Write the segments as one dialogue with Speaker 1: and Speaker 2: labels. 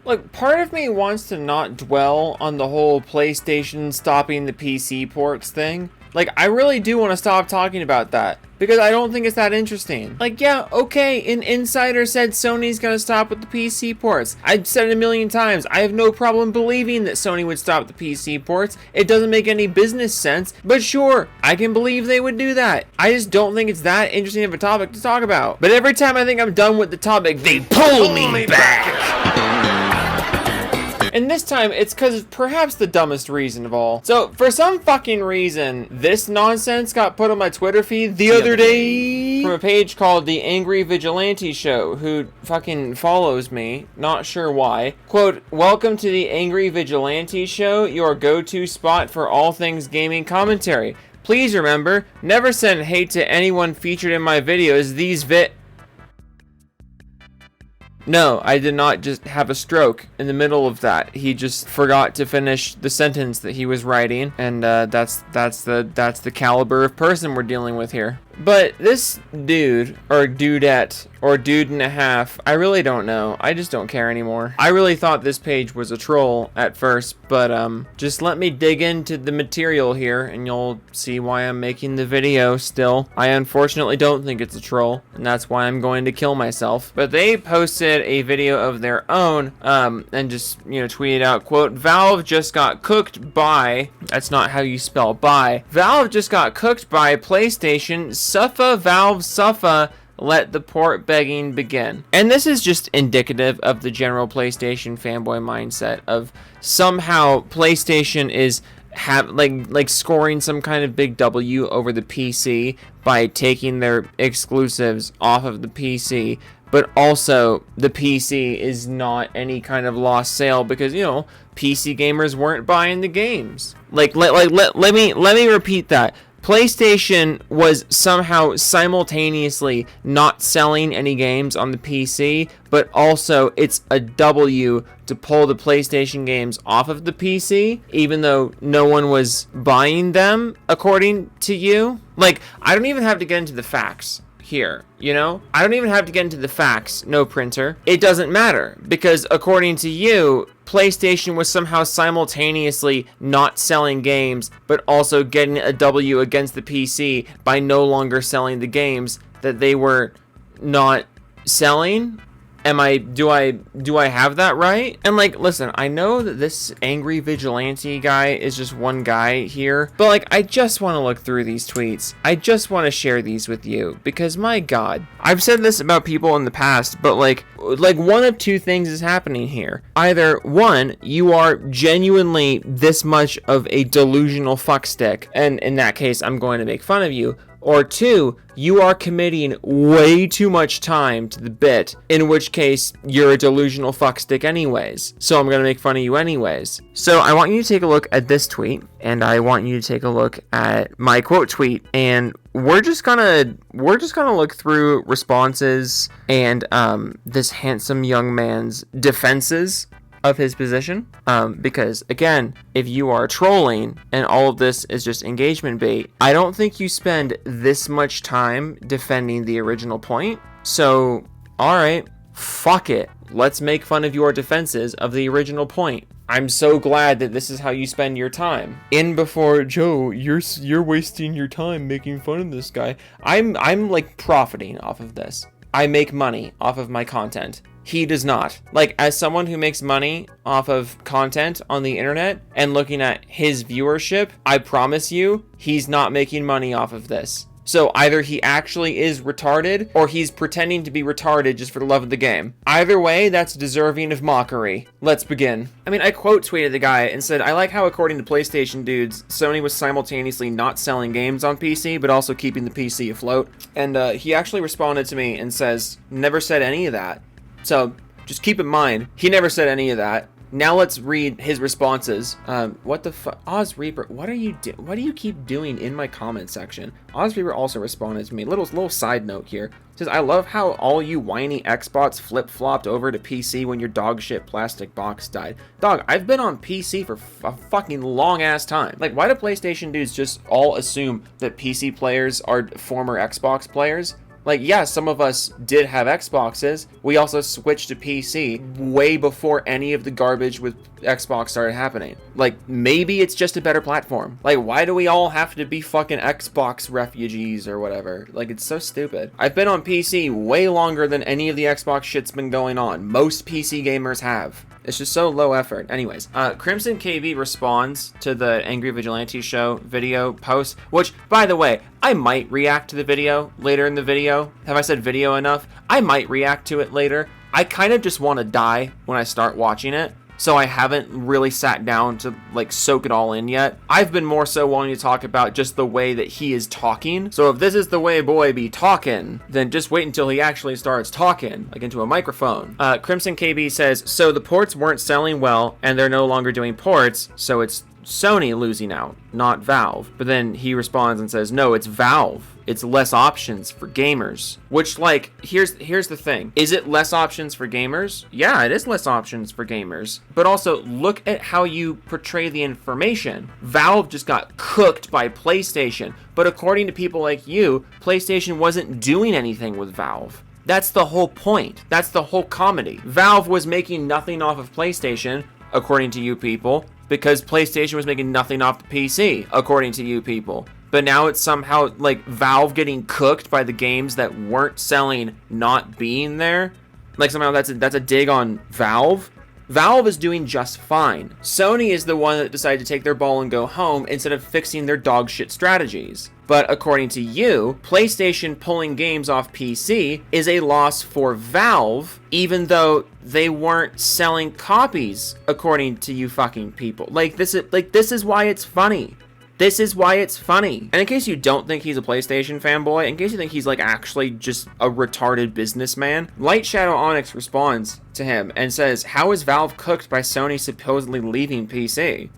Speaker 1: Look, part of me wants to not dwell on the whole PlayStation stopping the PC ports thing. Like, I really do want to stop talking about that, because I don't think it's that interesting. Like, yeah, okay, an insider said Sony's gonna stop with the PC ports. I've said it a million times. I have no problem believing that Sony would stop the PC ports. It doesn't make any business sense, but sure, I can believe they would do that. I just don't think it's that interesting of a topic to talk about. But every time I think I'm done with the topic, they pull me back. And this time, it's because perhaps the dumbest reason of all. So, for some fucking reason, this nonsense got put on my Twitter feed the other day from a page called The Angry Vigilante Show, who fucking follows me, not sure why. Quote, "Welcome to the Angry Vigilante Show, your go-to spot for all things gaming commentary. Please remember, never send hate to anyone featured in my videos. No, I did not just have a stroke in the middle of that. He just forgot to finish the sentence that he was writing, and that's the caliber of person we're dealing with here. But this dude, or dudette, or dude and a half, I really don't know. I just don't care anymore. I really thought this page was a troll at first, but just let me dig into the material here, and you'll see why I'm making the video still. I unfortunately don't think it's a troll, and that's why I'm going to kill myself. But they posted a video of their own, and just, tweeted out, quote, "Valve just got cooked by," that's not how you spell by, "Valve just got cooked by PlayStation. Suffa, Valve, suffa, let the port begging begin." And this is just indicative of the general PlayStation fanboy mindset of somehow PlayStation is like scoring some kind of big W over the PC by taking their exclusives off of the PC, but also the PC is not any kind of lost sale because PC gamers weren't buying the games. Let me repeat that. PlayStation was somehow simultaneously not selling any games on the PC, but also it's a W to pull the PlayStation games off of the PC, even though no one was buying them, according to you. Like, I don't even have to get into the facts here, I don't even have to get into the facts, no printer. It doesn't matter, because according to you, PlayStation was somehow simultaneously not selling games, but also getting a W against the PC by no longer selling the games that they were not selling. Do I have that right? And listen, I know that this angry vigilante guy is just one guy here, but I just want to look through these tweets. I just want to share these with you because my God, I've said this about people in the past, but one of two things is happening here. Either one, you are genuinely this much of a delusional fuckstick, and in that case, I'm going to make fun of you. Or two, you are committing way too much time to the bit, in which case you're a delusional fuckstick anyways. So I'm gonna make fun of you anyways. So I want you to take a look at this tweet, and I want you to take a look at my quote tweet, and we're just gonna look through responses and this handsome young man's defenses of his position, because again, if you are trolling and all of this is just engagement bait, I don't think you spend this much time defending the original point. So, alright, fuck it. Let's make fun of your defenses of the original point. I'm so glad that this is how you spend your time. In before, Joe, you're wasting your time making fun of this guy. I'm profiting off of this. I make money off of my content. He does not. As someone who makes money off of content on the internet and looking at his viewership, I promise you, he's not making money off of this. So either he actually is retarded or he's pretending to be retarded just for the love of the game. Either way, that's deserving of mockery. Let's begin. I quote tweeted the guy and said, "I like how according to PlayStation dudes, Sony was simultaneously not selling games on PC, but also keeping the PC afloat." And he actually responded to me and says, "Never said any of that." So just keep in mind, he never said any of that. Now let's read his responses. What the fuck? Oz Reaper, what do you keep doing in my comment section? Oz Reaper also responded to me. Little side note here. Says, "I love how all you whiny Xbots flip-flopped over to PC when your dog shit plastic box died." Dog, I've been on PC for a fucking long ass time. Why do PlayStation dudes just all assume that PC players are former Xbox players? Like, yeah, some of us did have Xboxes. We also switched to PC way before any of the garbage with Xbox started happening. Like, maybe it's just a better platform. Like, why do we all have to be fucking Xbox refugees or whatever? Like, it's so stupid. I've been on PC way longer than any of the Xbox shit's been going on. Most PC gamers have. It's just so low effort. Anyways, Crimson KB responds to the Angry Vigilante Show video post, which, by the way, I might react to the video later in the video. Have I said video enough? I might react to it later. I kind of just want to die when I start watching it. So I haven't really sat down to like soak it all in yet. I've been more so wanting to talk about just the way that he is talking. So if this is the way boy be talking, then just wait until he actually starts talking, like into a microphone. Crimson KB says, so the ports weren't selling well and they're no longer doing ports, so it's Sony losing out, not Valve. But then he responds and says, no, it's Valve. It's less options for gamers. Which, like, here's the thing. Is it less options for gamers? Yeah, it is less options for gamers. But also, look at how you portray the information. Valve just got cooked by PlayStation. But according to people like you, PlayStation wasn't doing anything with Valve. That's the whole point. That's the whole comedy. Valve was making nothing off of PlayStation, according to you people, because PlayStation was making nothing off the PC, according to you people. But now it's somehow like Valve getting cooked by the games that weren't selling not being there. Like somehow that's a dig on Valve. Valve is doing just fine. Sony is the one that decided to take their ball and go home instead of fixing their dog shit strategies. But according to you, PlayStation pulling games off PC is a loss for Valve, even though they weren't selling copies, according to you fucking people. This is why it's funny. This is why it's funny. And in case you don't think he's a PlayStation fanboy, in case you think he's like actually just a retarded businessman, Light Shadow Onyx responds to him and says, how is Valve cooked by Sony supposedly leaving PC?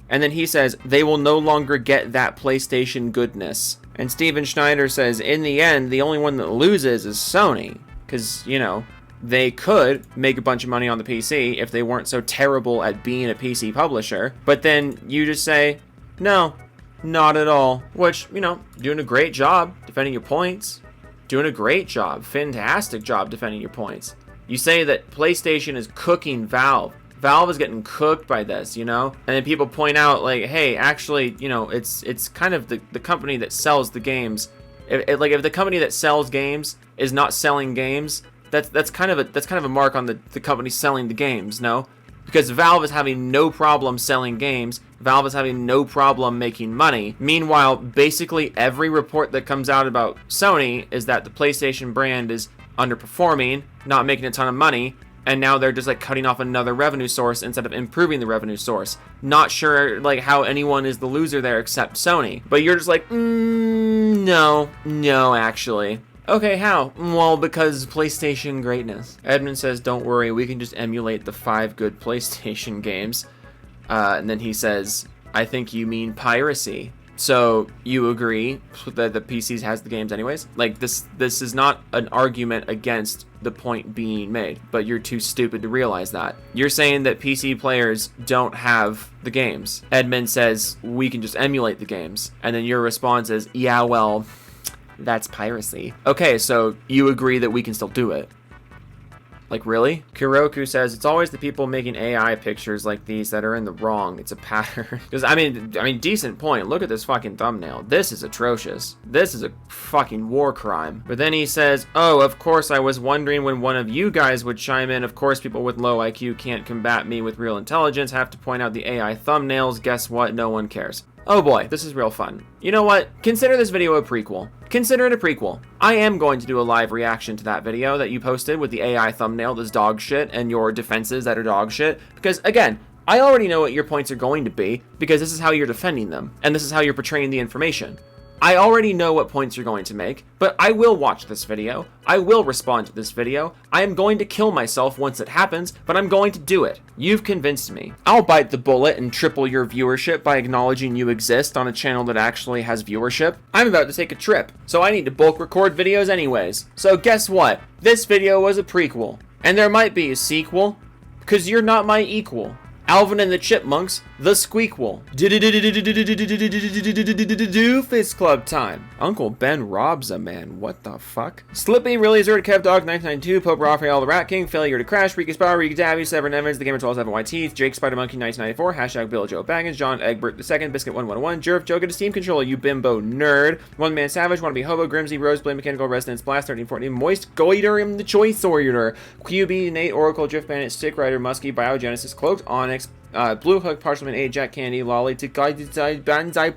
Speaker 1: And then he says, they will no longer get that PlayStation goodness. And Steven Schneider says, in the end, the only one that loses is Sony. Because, you know, they could make a bunch of money on the PC if they weren't so terrible at being a PC publisher. But then you just say, no, not at all. Which, you know, doing a great job defending your points. Doing a great job, fantastic job defending your points. You say that PlayStation is cooking Valve. Valve is getting cooked by this, you know? And then people point out, like, hey, actually, you know, it's kind of the company that sells the games. If the company that sells games is not selling games, that's kind of a mark on the company selling the games, no? Because Valve is having no problem selling games. Valve is having no problem making money. Meanwhile, basically every report that comes out about Sony is that the PlayStation brand is underperforming, not making a ton of money, and now they're just like cutting off another revenue source instead of improving the revenue source. Not sure like how anyone is the loser there except Sony. But you're just like, no, actually. Okay, how? Well, because PlayStation greatness. Edmund says, don't worry, we can just emulate the 5 good PlayStation games. And then he says, I think you mean piracy. So you agree that the PCs has the games anyways? Like this is not an argument against the point being made, but you're too stupid to realize that. You're saying that PC players don't have the games. Edmund says, we can just emulate the games. And then your response is, yeah, well, that's piracy. Okay, so you agree that we can still do it. Like, really? Kuroku says, it's always the people making AI pictures like these that are in the wrong. It's a pattern. Because, I mean, decent point. Look at this fucking thumbnail. This is atrocious. This is a fucking war crime. But then he says, oh, of course, I was wondering when one of you guys would chime in. Of course, people with low IQ can't combat me with real intelligence. Have to point out the AI thumbnails. Guess what? No one cares. Oh boy, this is real fun. You know what? Consider this video a prequel. Consider it a prequel. I am going to do a live reaction to that video that you posted with the AI thumbnail that's dog shit and your defenses that are dog shit. Because again, I already know what your points are going to be because this is how you're defending them and this is how you're portraying the information. I already know what points you're going to make, but I will watch this video. I will respond to this video. I am going to kill myself once it happens, but I'm going to do it. You've convinced me. I'll bite the bullet and triple your viewership by acknowledging you exist on a channel that actually has viewership. I'm about to take a trip, so I need to bulk record videos anyways. So guess what? This video was a prequel, and there might be a sequel, because you're not my equal. Alvin and the Chipmunks The Squeakquel. Doofus Club time. Uncle Ben robs a man. What the fuck? Slippy, Really Zerd, Kev Dog, 1992, Pope Raphael, the Rat King, Failure to Crash, Ricky Sparrow, Ricky Dabby, Severn Evans, The Gamer 12-7 White Teeth, Jake Spider Monkey, 1994, hashtag Bill Joe Baggins, John Egbert II, Biscuit 111, Jerv, Joe, get a Steam controller, you bimbo nerd, One Man Savage, Wanna Be Hobo, Grimsy, Roseblade, Mechanical Resonance, Blast, 1314, Moist, Goiter, the Choice Order, QB, Nate, Oracle, Drift Bandit, Stick Rider, Muskie, Biogenesis, Cloaked Onyx, Blue Hook, Parchment 8, Jack Candy, Lolly, Banzai,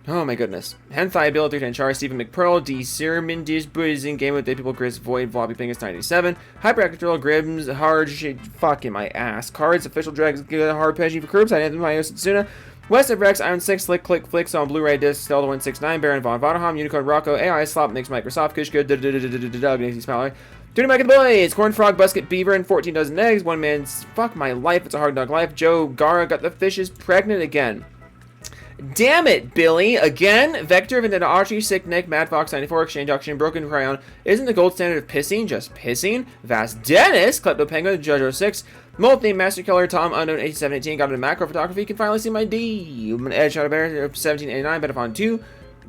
Speaker 1: oh my goodness. Henthai, Ability to Char, Stephen McPearl, D. Searman, Dish Bruising, Game with Dead People, Gris, Void, Floppy Pingus, 97, Hyperactive Drill, Grims, Hard Shit, fucking my ass, Cards, Official Drags, Hard Peggy for Curbside Anthem, Myos, Tsuna, West of Rex, Iron 6, Slick, Click, Flicks on Blu-ray disc, Zelda 169, Baron Von Vonaham, Unicorn Rocco, AI, Slop, Mix, Microsoft, Kushka, Doug, Nancy Smaller, Duty Mike and the Boys, Corn Frog, Busket, Beaver, and 14 dozen eggs, One Man's Fuck My Life, It's a Hard Dog Life, Joe Gara got the fishes pregnant again. Damn it, Billy! Again? Vector, Vendetta Archie, Sick Nick, Mad Fox 94, Exchange Auction, Broken Crayon. Isn't the gold standard of pissing just pissing? Vast Dennis, Klepto Penguin, Jojo 6, Multi Master Killer, Tom Unknown 8718, got into macro photography, can finally see my D. Edge Shadow Bear 1789, Betafon 2.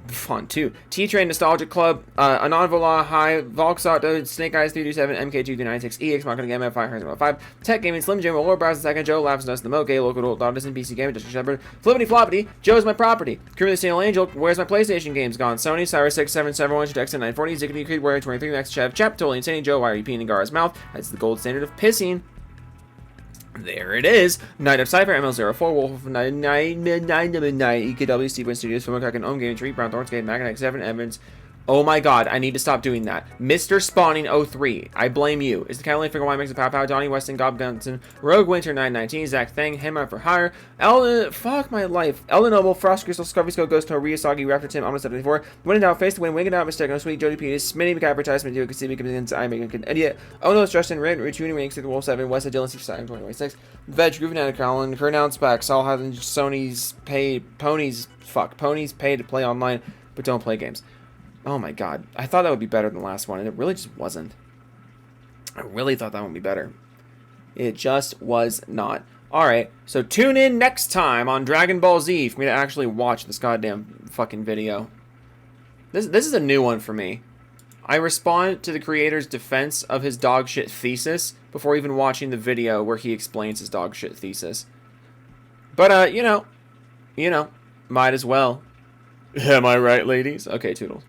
Speaker 1: Font 2. T-Train Nostalgic Club, Anonvola High, Volksauto, Snake Eyes 327, MK2396, EX Machina Gamma 505, Tech Gaming, Slim Jim, Lord Browse Second, Joe Laughs Dust, The Moke, Local Old Dodison, PC Gaming, Justin Shepherd, Flippity Floppity, Joe's my property, Currently Steel Angel, Where's my PlayStation games gone? Sony, Cyrus 6771, Jackson 940, Zickety Creed, Warrior 23, Max Chev, Chap, Totally Insane, Joe, Why are you peeing in Gara's mouth? That's the gold standard of pissing. There it is. Night of Cypher, ML04, Wolf of Night, EKW, Steve Studios, Filmokraken, Home Gaming Tree, Brown Thornscape, Magnetic 7, Evans. Oh my god, I need to stop doing that. Mr. Spawning 03, I blame you. Is the Catalan Finger Wine Makes a Pow Pow, Donnie Weston, Gob Gunson, Rogue Winter 919, Zach Thang, Hammer for Hire, Elden, fuck my life, Elden Noble, Frost Crystal, Scruffy Skull, Ghost Toe, Ryusagi, Raptor Tim, Almost 74, Win It Out, Face to Win, Wing It Out, Mistake, No Sweet, Jody Peters, Smitty, McCap, Advertisement, Do Cassie, Begins, I Make an Idiot, Oh No, Justin, Red, Retuning, Ranks, The Wolf 7, West of Dylan, 67, 2026, Veg, Groovin' Anna Colin, Pronounce Back, Saul having Sony's ponies pay to play online, but don't play games. Oh my god. I thought that would be better than the last one, and it really just wasn't. I really thought that would be better. It just was not. Alright, so tune in next time on Dragon Ball Z for me to actually watch this goddamn fucking video. This is a new one for me. I respond to the creator's defense of his dogshit thesis before even watching the video where he explains his dogshit thesis. But, you know, might as well. Am I right, ladies? Okay, toodles.